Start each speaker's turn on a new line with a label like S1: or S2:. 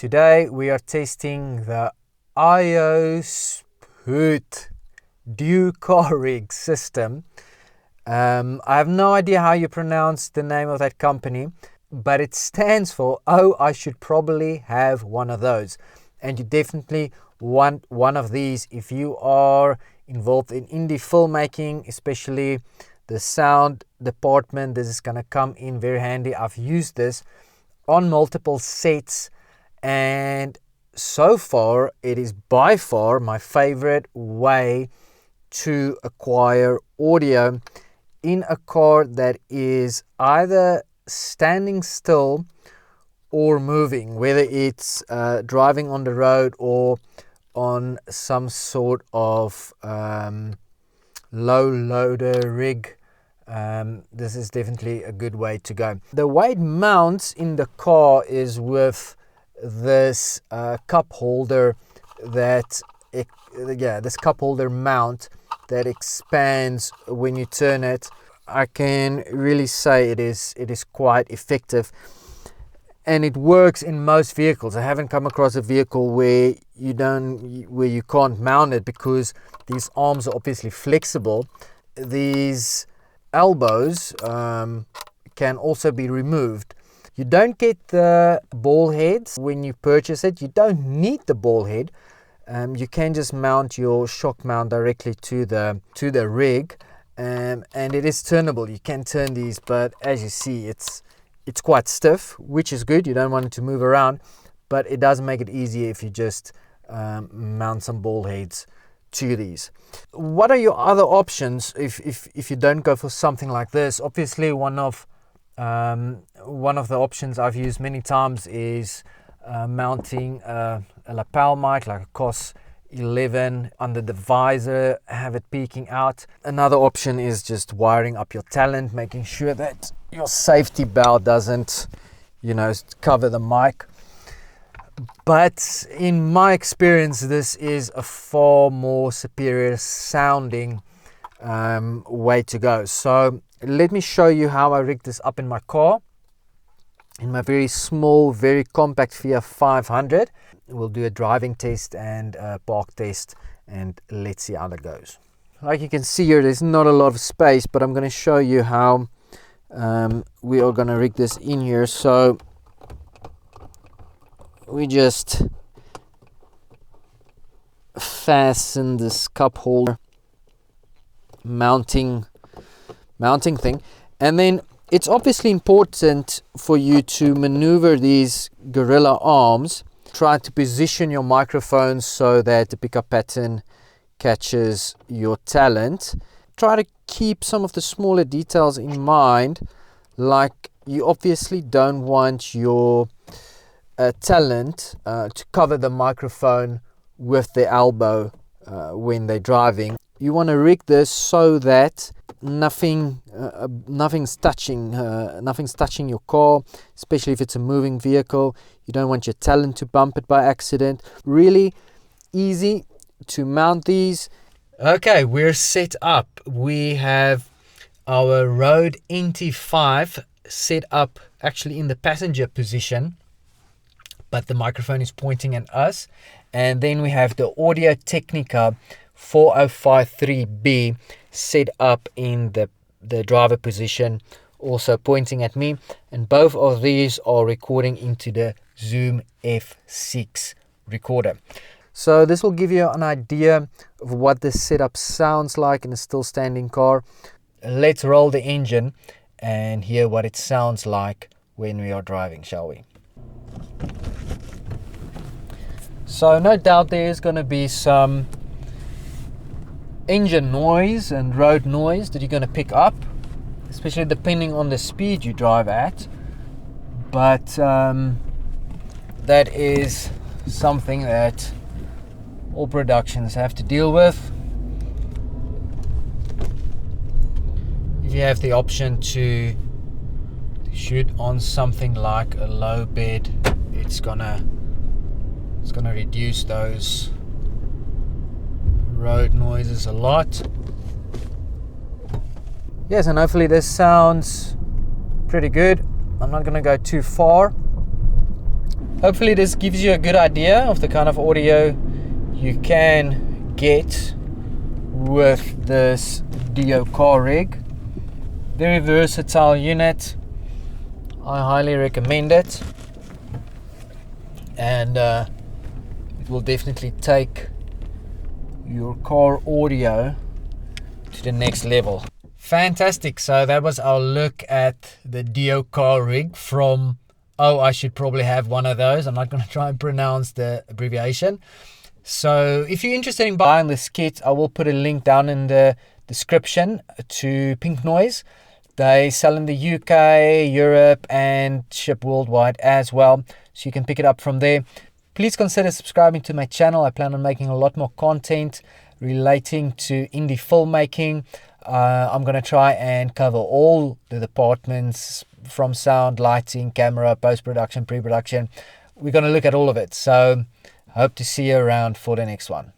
S1: Today we are testing the OISPHOOT dual car rig system. I have no idea how you pronounce the name of that company, but it stands for, oh, I should probably have one of those. And you definitely want one of these if you are involved in indie filmmaking, especially the sound department. This is going to come in very handy. I've used this on multiple sets, and so far it is by far my favorite way to acquire audio in a car that is either standing still or moving, whether it's driving on the road or on some sort of low loader rig. This is definitely a good way to go. The way it mounts in the car is with this cup holder this cup holder mount that expands when you turn it. I can really say it is quite effective, and it works in most vehicles. I haven't come across a vehicle where you can't mount it, because these arms are obviously flexible. These elbows can also be removed. You don't get the ball heads when you purchase it. You don't need the ball head. You can just mount your shock mount directly to the rig, and it is turnable. You can turn these, but as you see, it's quite stiff, which is good. You don't want it to move around, but it does make it easier if you just mount some ball heads to these. What are your other options if you don't go for something like this? Obviously, one of the options I've used many times is mounting a lapel mic, like a COS 11 under the visor, have it peeking out. Another option is just wiring up your talent, making sure that your safety belt doesn't cover the mic. But in my experience, this is a far more superior sounding way to go. So let me show you how I rigged this up in my car, in my very small, very compact Fiat 500. We'll do a driving test and a park test, and let's see how that goes. Like you can see here, there's not a lot of space, but I'm going to show you how we are going to rig this in here. So we just fasten this cup holder mounting thing, and then it's obviously important for you to maneuver these gorilla arms. Try to position your microphone so that the pickup pattern catches your talent. Try to keep some of the smaller details in mind, like you obviously don't want your talent to cover the microphone with the elbow when they're driving. You want to rig this so that nothing's touching your car, especially if it's a moving vehicle. You don't want your talent to bump it by accident. Really easy to mount these. Okay, we're set up. We have our Rode NT5 set up actually in the passenger position, but the microphone is pointing at us. And then we have the Audio Technica 4053B set up in the driver position, also pointing at me, and both of these are recording into the Zoom F6 recorder. So this will give you an idea of what this setup sounds like in a still standing car. Let's roll the engine and hear what it sounds like when we are driving, shall we? So no doubt there is going to be some engine noise and road noise that you're going to pick up, especially depending on the speed you drive at, but that is something that all productions have to deal with. If you have the option to shoot on something like a low bed, it's gonna reduce those road noises a lot. Yes, and hopefully this sounds pretty good. I'm not going to go too far. hopefully this gives you a good idea of the kind of audio you can get with this Dio car rig. Very versatile unit. I highly recommend it, and it will definitely take your car audio to the next level. Fantastic. So that was our look at the Dio car rig from, oh, I should probably have one of those. I'm not going to try and pronounce the abbreviation. So if you're interested in buying this kit, I will put a link down in the description to Pink Noise. They sell in the UK, Europe, and ship worldwide as well. So you can pick it up from there. Please consider subscribing to my channel. I plan on making a lot more content relating to indie filmmaking. I'm going to try and cover all the departments from sound, lighting, camera, post-production, pre-production. We're going to look at all of it. So hope to see you around for the next one.